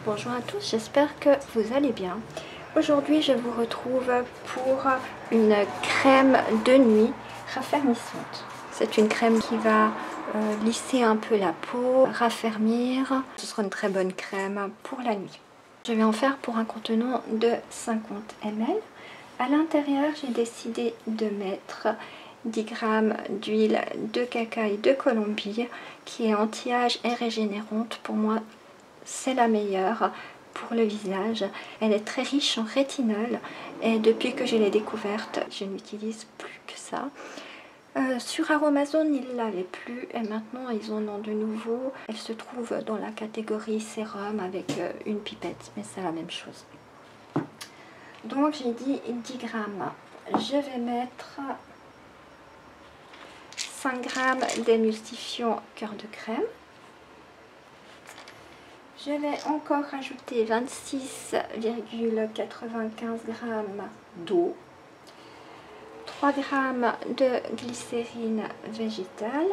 Bonjour à tous, j'espère que vous allez bien. Aujourd'hui, je vous retrouve pour une crème de nuit raffermissante. C'est une crème qui va lisser un peu la peau, raffermir. Ce sera une très bonne crème pour la nuit. Je vais en faire pour un contenant de 50 ml. À l'intérieur, j'ai décidé de mettre 10 g d'huile de cacaï de Colombie qui est anti-âge et régénérante. Pour moi, c'est la meilleure pour le visage. Elle est très riche en rétinol et depuis que je l'ai découverte, je n'utilise plus que ça. Sur Aromazone, ils ne l'avaient plus et maintenant ils en ont de nouveau. Elle se trouve dans la catégorie sérum avec une pipette, mais c'est la même chose. Donc j'ai dit 10 grammes. Je vais mettre 5 g d'émulsifiant cœur de crème. Je vais encore rajouter 26,95 g d'eau, 3 g de glycérine végétale,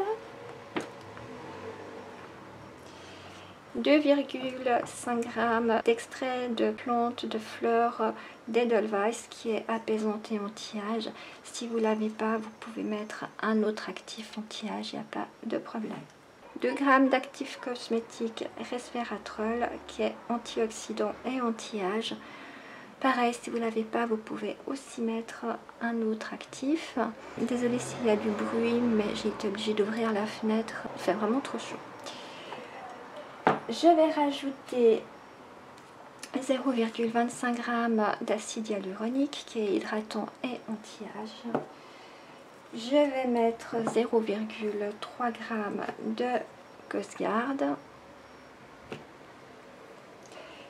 2,5 g d'extrait de plantes de fleurs d'Edelweiss qui est apaisante et anti-âge. Si vous ne l'avez pas, vous pouvez mettre un autre actif anti-âge, il n'y a pas de problème. 2 g d'actif cosmétique resveratrol qui est antioxydant et anti-âge. Pareil, si vous ne l'avez pas, vous pouvez aussi mettre un autre actif. Désolée s'il y a du bruit, mais j'ai été obligée d'ouvrir la fenêtre. Il fait vraiment trop chaud. Je vais rajouter 0,25 g d'acide hyaluronique qui est hydratant et anti-âge. Je vais mettre 0,3 g de Cosgarde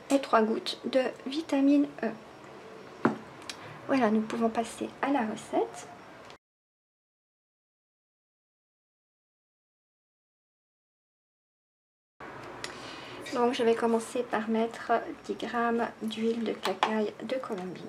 et 3 gouttes de vitamine E. Voilà, nous pouvons passer à la recette. Donc je vais commencer par mettre 10 g d'huile de cacaï de Colombie.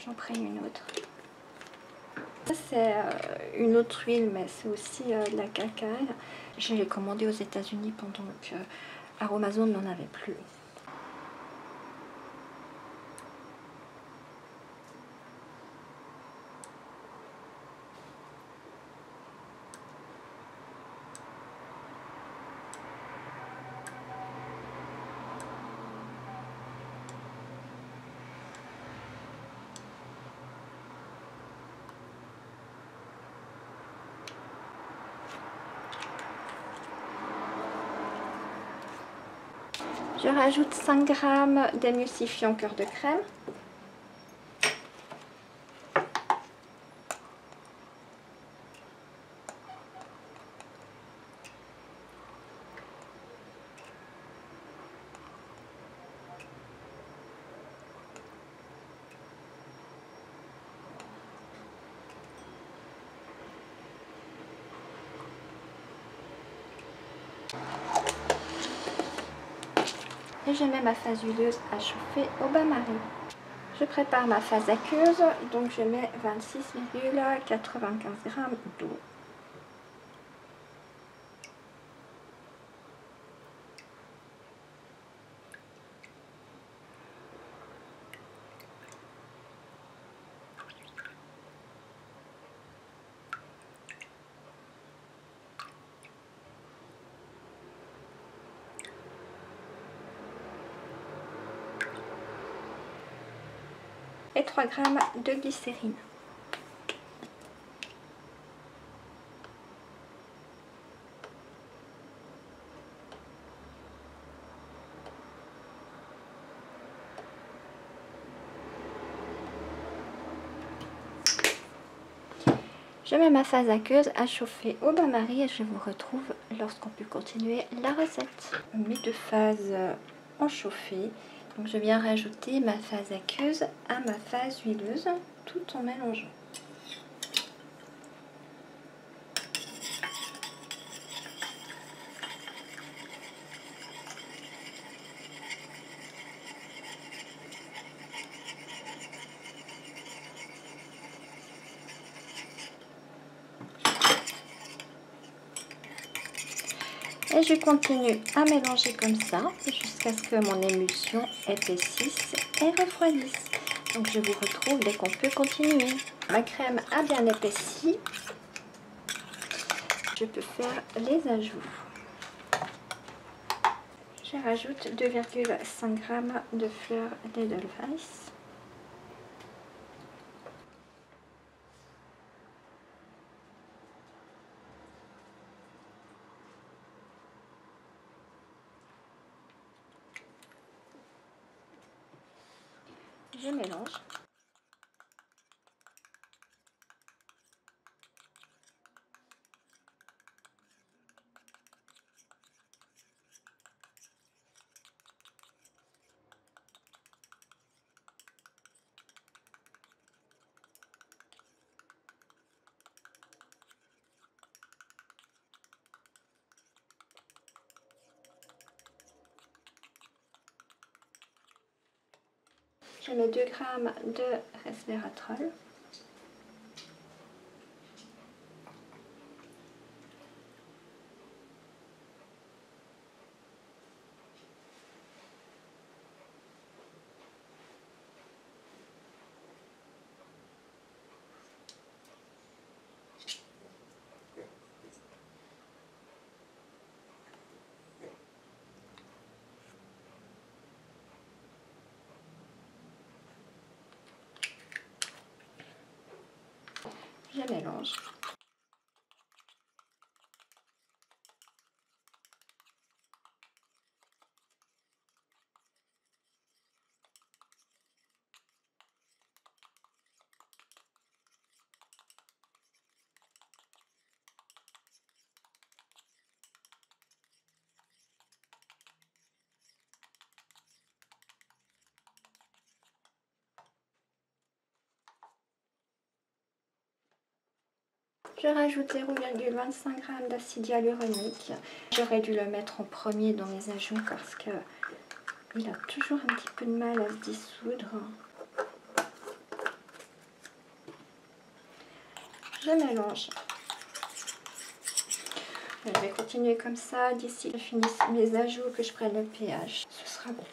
J'en prenne une autre. Ça c'est une autre huile, mais c'est aussi de la cacaï. Je l'ai commandée aux États-Unis pendant que Aromazone n'en avait plus. Je rajoute 5 g d'émulsifiant cœur de crème. Et je mets ma phase huileuse à chauffer au bain-marie. Je prépare ma phase aqueuse, donc je mets 26,95 g d'eau. Et 3 g de glycérine. Je mets ma phase aqueuse à chauffer au bain-marie et je vous retrouve lorsqu'on peut continuer la recette. Mes deux phases ont chauffé. Donc je viens rajouter ma phase aqueuse à ma phase huileuse tout en mélangeant. Et je continue à mélanger comme ça jusqu'à ce que mon émulsion épaississe et refroidisse. Donc je vous retrouve dès qu'on peut continuer. Ma crème a bien épaissi. Je peux faire les ajouts. Je rajoute 2,5 g de fleur d'Edelweiss. Je mélange. Je mets 2 g de resveratrol. Je mélange. Je rajoute 0,25 g d'acide hyaluronique. J'aurais dû le mettre en premier dans mes ajouts parce que il a toujours un petit peu de mal à se dissoudre. Je mélange. Je vais continuer comme ça d'ici que je finisse mes ajouts, que je prenne le pH. Ce sera bon.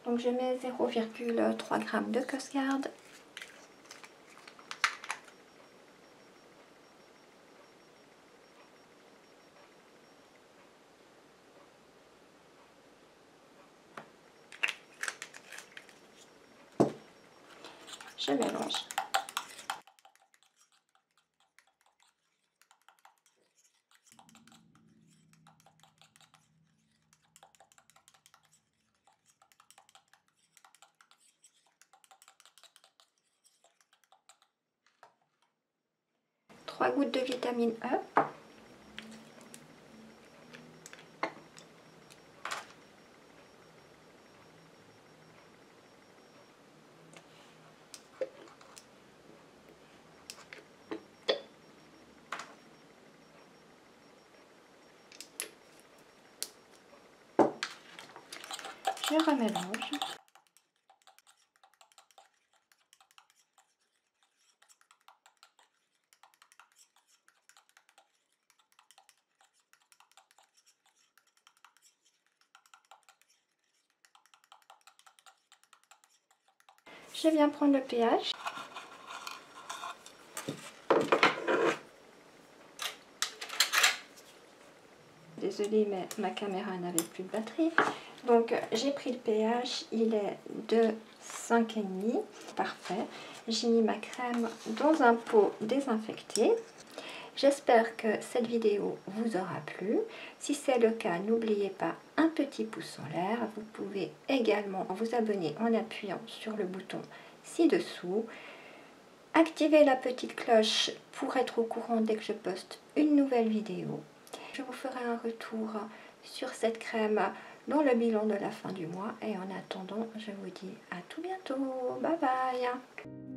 Donc je mets 0,3 g de Costard. Je mélange. Trois gouttes de vitamine E. Je remélange. Je viens prendre le pH. Désolée, mais ma caméra n'avait plus de batterie. Donc j'ai pris le pH, il est de 5,5. Parfait. J'ai mis ma crème dans un pot désinfecté. J'espère que cette vidéo vous aura plu. Si c'est le cas, n'oubliez pas un petit pouce en l'air. Vous pouvez également vous abonner en appuyant sur le bouton ci-dessous. Activez la petite cloche pour être au courant dès que je poste une nouvelle vidéo. Je vous ferai un retour sur cette crème dans le bilan de la fin du mois. Et en attendant, je vous dis à tout bientôt. Bye bye.